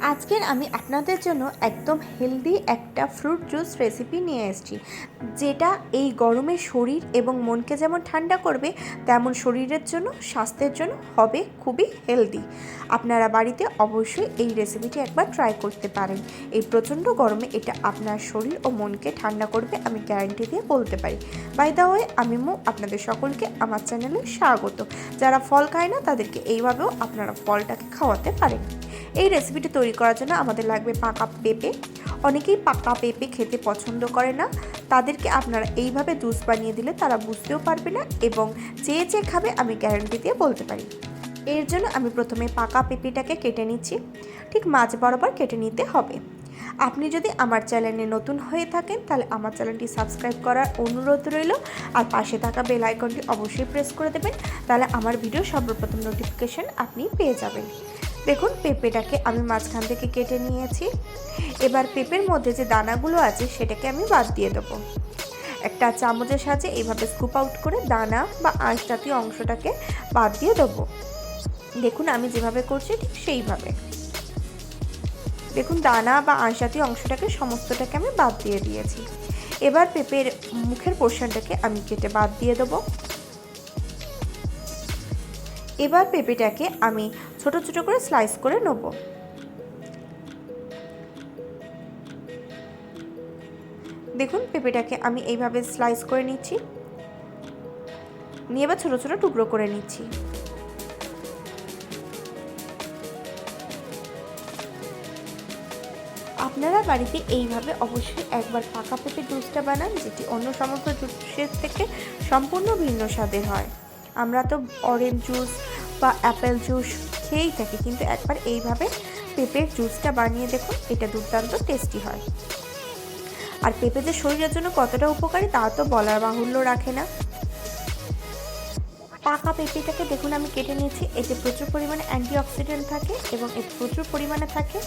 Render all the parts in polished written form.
আজকের আমি আপনাদের জন্য একদম হেলদি একটা ফ্রুট জুস রেসিপি নিয়ে এসেছি, যেটা এই গরমে শরীর এবং মনকে যেমন ঠান্ডা করবে, তেমন শরীরের জন্য, স্বাস্থ্যের জন্য হবে খুবই হেলদি। আপনারা বাড়িতে অবশ্যই এই রেসিপিটি একবার ট্রাই করতে পারেন। এই প্রচণ্ড গরমে এটা আপনার শরীর ও মনকে ঠান্ডা করবে, আমি গ্যারান্টি দিয়ে বলতে পারি। বাই দ্য ওয়ে, আমি আপনাদের সকলকে আমার চ্যানেলে স্বাগত। যারা ফল খায় না তাদেরকে এইভাবেও আপনারা ফলটাকে খাওয়াতে পারেন। এই রেসিপিটি তৈরি করার জন্য আমাদের লাগবে পাকা পেঁপে। অনেকেই পাকা পেঁপে খেতে পছন্দ করে না, তাদেরকে আপনারা এইভাবে জুস বানিয়ে দিলে তারা বুঝতেও পারবে না এবং চেয়ে চেয়ে খাবে, আমি গ্যারান্টি দিয়ে বলতে পারি। এর জন্য আমি প্রথমে পাকা পেঁপেটাকে কেটে নিচ্ছি, ঠিক মাঝ বরাবর কেটে নিতে হবে। আপনি যদি আমার চ্যানেলে নতুন হয়ে থাকেন তাহলে আমার চ্যানেলটি সাবস্ক্রাইব করার অনুরোধ রইল, আর পাশে থাকা বেল আইকনটি অবশ্যই প্রেস করে দেবেন, তাহলে আমার ভিডিও সর্বপ্রথম নোটিফিকেশন আপনি পেয়ে যাবেন। দেখুন, পেঁপেটাকে আমি মাঝখান থেকে কেটে নিয়েছি। এবার পেঁপের মধ্যে যে দানাগুলো আছে সেটাকে আমি বাদ দিয়ে দেবো। একটা চামচের সাহায্যে এইভাবে স্কুপ আউট করে দানা বা আঁশ জাতীয় অংশটাকে বাদ দিয়ে দেবো। দেখুন, আমি যেভাবে করছি ঠিক সেইভাবে। দেখুন, দানা বা আঁশ জাতীয় অংশটাকে সমস্তটাকে আমি বাদ দিয়ে দিয়েছি। এবার পেঁপের মুখের পোর্শনটাকে আমি কেটে বাদ দিয়ে দেবো। এবার পেঁপেটাকে আমি ছোট ছোট করে স্লাইস করে নেব। দেখুন, পেঁপেটাকে আমি এইভাবে স্লাইস করে নিচ্ছি, নিয়ে এবার ছোট ছোট টুকরো করে নিচ্ছি। আপনারা বাড়িতে এইভাবে অবশ্যই একবার পাকা পেঁপে জুসটা বানান, যেটি অন্য সমস্ত জুসের থেকে সম্পূর্ণ ভিন্ন স্বাদের হয়। আমরা তো অরেঞ্জ জুস বা অ্যাপেল জুস খেয়েই থাকি, কিন্তু একবার এইভাবে পেঁপের জুসটা বানিয়ে দেখুন, এটা দুর্দান্ত টেস্টি হয়। আর পেঁপে যে শরীরের জন্য কতটা উপকারী তা তো বলার বাহুল্য রাখে না। পাকা পেঁপেটাকে দেখুন আমি কেটে নিয়েছি। এতে প্রচুর পরিমাণে অ্যান্টিঅক্সিডেন্ট থাকে এবং এতে প্রচুর পরিমাণে থাকে,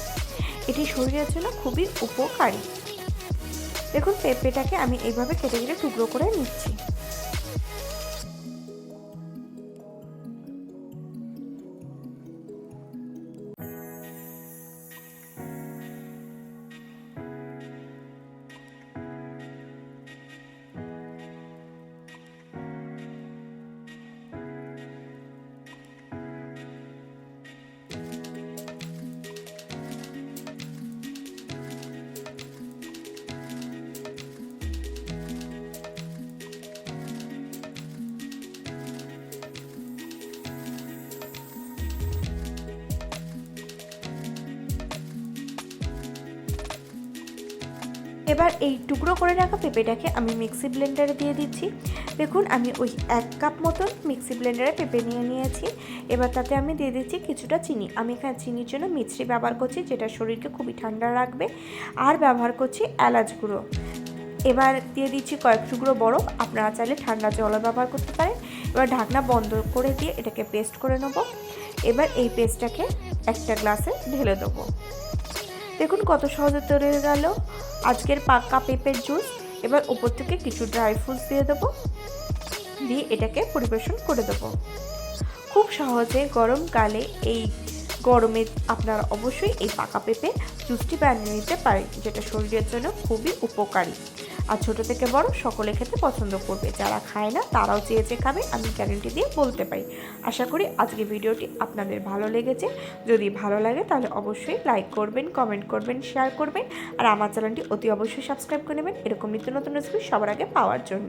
এটি শরীরের জন্য খুবই উপকারী। দেখুন, পেঁপেটাকে আমি এইভাবে কেটে কেটে টুকরো করে নিচ্ছি। এবার এই টুকরো করে রাখা পেঁপেটাকে আমি মিক্সি ব্লেন্ডারে দিয়ে দিচ্ছি। দেখুন, আমি ওই 1 কাপ মতন মিক্সি ব্লেন্ডারে পেঁপে নিয়ে নিয়েছি। এবার তাতে আমি দিয়ে দিচ্ছি কিছুটা চিনি। আমি এখানে চিনির জন্য মিছরি ব্যবহার করছি, যেটা শরীরকে খুবই ঠান্ডা রাখবে। আর ব্যবহার করছি এলাচ গুঁড়ো। এবার দিয়ে দিচ্ছি কয়েক টুকরো বরফ, আপনারা চাইলে ঠান্ডা জলও ব্যবহার করতে পারেন। এবার ঢাকনা বন্ধ করে দিয়ে এটাকে পেস্ট করে নেব। এবার এই পেস্টটাকে একটা গ্লাসে ঢেলে দেবো। দেখুন কত সহজে তৈরি হয়ে গেল আজকের পাকা পেঁপের জুস। এবার উপর থেকে কিছু ড্রাই ফ্রুটস দিয়ে দেবো, দিয়ে এটাকে পরিবেশন করে দেবো। খুব সহজে গরমকালে এই গরমে আপনারা অবশ্যই এই পাকা পেঁপে জুসটি বানিয়ে নিতে পারেন, যেটা শরীরের জন্য খুবই উপকারী। আর ছোট থেকে বড় সকলে খেতে পছন্দ করবে, যারা খায় না তারাও চেয়ে চেয়ে খাবে, আমি গ্যারেন্টি দিয়ে বলতে পারি। আশা করি আজকে ভিডিওটি আপনাদের ভালো লেগেছে। যদি ভালো লাগে তাহলে অবশ্যই লাইক করবেন, কমেন্ট করবেন, শেয়ার করবেন, আর আমার চ্যানেলটি অতি অবশ্যই সাবস্ক্রাইব করে নেবেন এরকম নিত্য নতুন রেসিপি সবার আগে পাওয়ার জন্য।